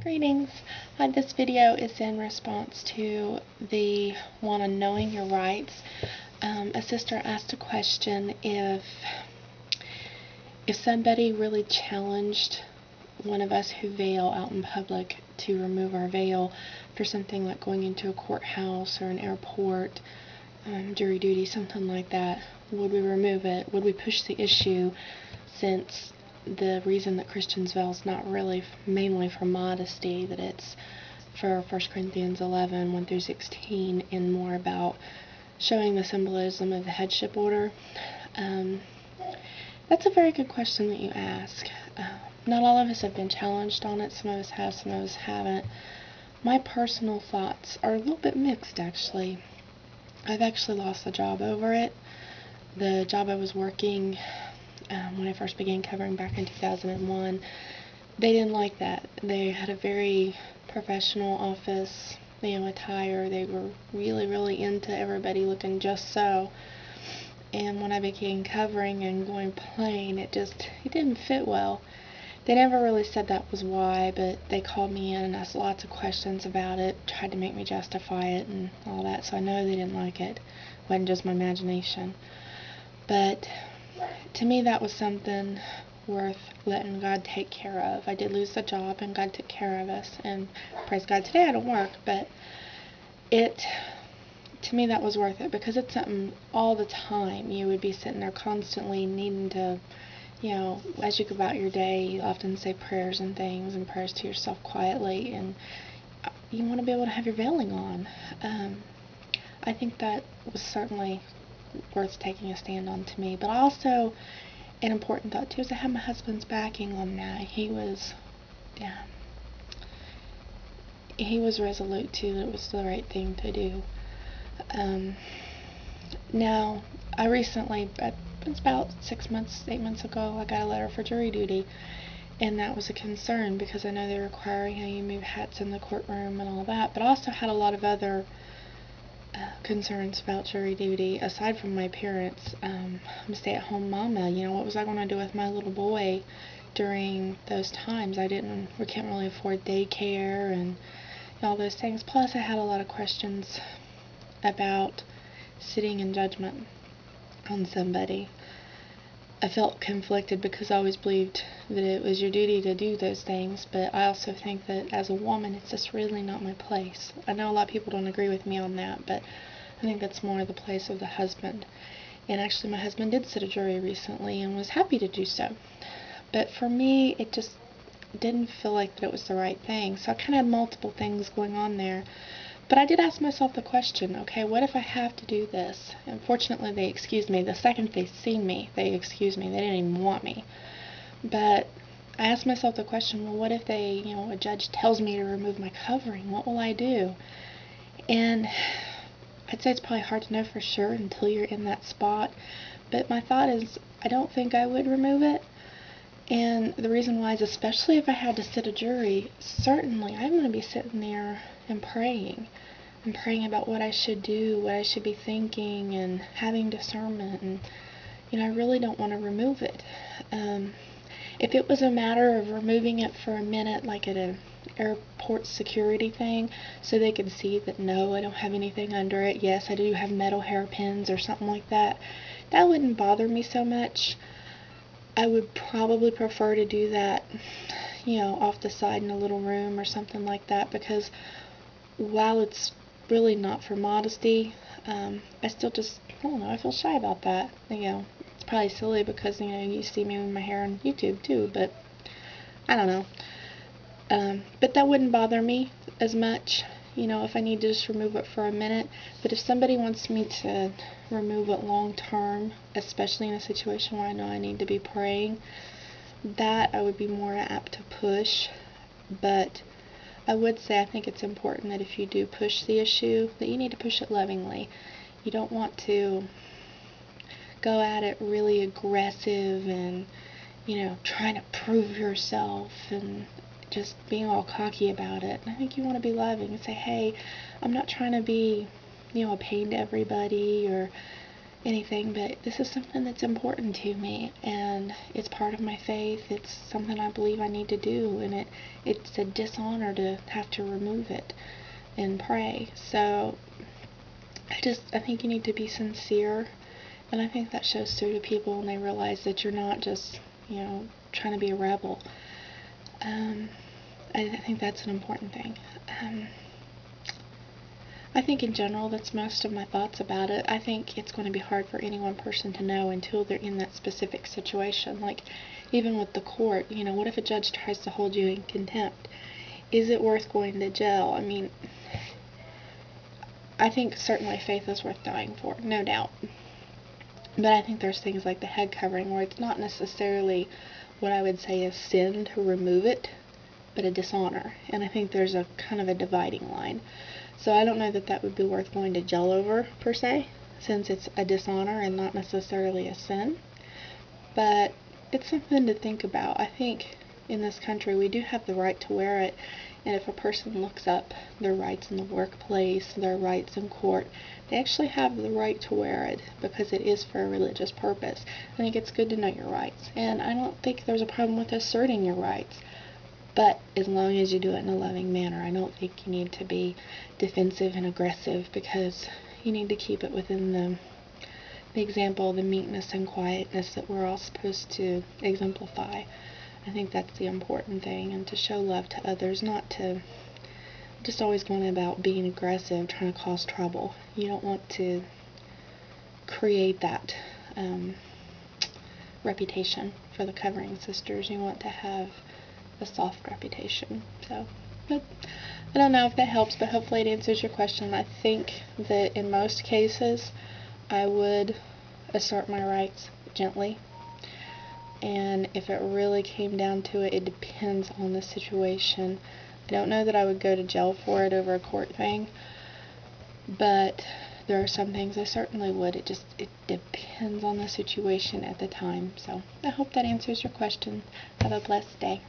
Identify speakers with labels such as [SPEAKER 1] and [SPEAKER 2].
[SPEAKER 1] Greetings. This video is in response to the one on knowing your rights. A sister asked a question if somebody really challenged one of us who veil out in public to remove our veil for something like going into a courthouse or an airport, jury duty, something like that, would we remove it? Would we push the issue, since the reason that Christians veil is not really mainly for modesty, that it's for 1 Corinthians 11, 1 through 16, and more about showing the symbolism of the headship order? That's a very good question that you ask. Not all of us have been challenged on it. Some of us have, some of us haven't. My personal thoughts are a little bit mixed, actually. I've actually lost the job over it. The job I was working when I first began covering back in 2001, they didn't like that. They had a very professional office, attire. They were really, really into everybody looking just so. And when I began covering and going plain, it didn't fit well. They never really said that was why, but they called me in and asked lots of questions about it, tried to make me justify it and all that, so I know they didn't like it. It wasn't just my imagination. But to me, that was something worth letting God take care of. I did lose the job, and God took care of us, and praise God, today I don't work, but to me, that was worth it, because it's something all the time. You would be sitting there constantly needing to, as you go about your day, you often say prayers and things, and prayers to yourself quietly, and you want to be able to have your veiling on. I think that was certainly worth taking a stand on to me. But also, an important thought too is I had my husband's backing on that. He was resolute too that it was the right thing to do. Now, I recently, it was about 8 months ago, I got a letter for jury duty, and that was a concern because I know they require you move hats in the courtroom and all that, but I also had a lot of other concerns about jury duty aside from my appearance. I'm a stay-at-home mama. What was I going to do with my little boy during those times? We can't really afford daycare and all those things. Plus, I had a lot of questions about sitting in judgment on somebody. I felt conflicted because I always believed that it was your duty to do those things, but I also think that as a woman, it's just really not my place. I know a lot of people don't agree with me on that, but I think that's more the place of the husband. And actually, my husband did sit a jury recently and was happy to do so. But for me, it just didn't feel like that it was the right thing. So I kind of had multiple things going on there. But I did ask myself the question, okay, what if I have to do this? And fortunately, they excused me. The second they seen me, they excused me. They didn't even want me. But I asked myself the question, well, what if a judge tells me to remove my covering? What will I do? And I'd say it's probably hard to know for sure until you're in that spot. But my thought is, I don't think I would remove it. And the reason why is, especially if I had to sit a jury, certainly I'm going to be sitting there and praying about what I should do, what I should be thinking, and having discernment. And I really don't want to remove it. If it was a matter of removing it for a minute, like at an airport security thing, so they could see that no, I don't have anything under it, yes, I do have metal hairpins or something like that, that wouldn't bother me so much. I would probably prefer to do that, off the side in a little room or something like that, because while it's really not for modesty, I still I don't know, I feel shy about that. It's probably silly because, you see me with my hair on YouTube too, but I don't know. But that wouldn't bother me as much, if I need to just remove it for a minute. But if somebody wants me to remove it long term, especially in a situation where I know I need to be praying, that I would be more apt to push. But I would say I think it's important that if you do push the issue, that you need to push it lovingly. You don't want to go at it really aggressive and, trying to prove yourself and just being all cocky about it. I think you want to be loving and say, hey, I'm not trying to be, a pain to everybody, or, anything, but this is something that's important to me, and it's part of my faith. It's something I believe I need to do, and it's a dishonor to have to remove it and pray. So I think you need to be sincere, and I think that shows through to people, and they realize that you're not just, trying to be a rebel. I think that's an important thing. I think in general that's most of my thoughts about it. I think it's going to be hard for any one person to know until they're in that specific situation. Like, even with the court, what if a judge tries to hold you in contempt? Is it worth going to jail? I mean, I think certainly faith is worth dying for, no doubt. But I think there's things like the head covering where it's not necessarily what I would say is sin to remove it, but a dishonor. And I think there's a kind of a dividing line. So I don't know that that would be worth going to jail over, per se, since it's a dishonor and not necessarily a sin. But it's something to think about. I think in this country we do have the right to wear it, and if a person looks up their rights in the workplace, their rights in court, they actually have the right to wear it because it is for a religious purpose. I think it's good to know your rights, and I don't think there's a problem with asserting your rights. But as long as you do it in a loving manner, I don't think you need to be defensive and aggressive, because you need to keep it within the example, the meekness and quietness that we're all supposed to exemplify. I think that's the important thing, and to show love to others, not to just always going about being aggressive, trying to cause trouble. You don't want to create that reputation for the covering sisters. You want to have a soft reputation. So, but I don't know if that helps, but hopefully it answers your question. I think that in most cases I would assert my rights gently, and if it really came down to it, it depends on the situation. I don't know that I would go to jail for it over a court thing, but there are some things I certainly would. It depends on the situation at the time. So I hope that answers your question. Have a blessed day.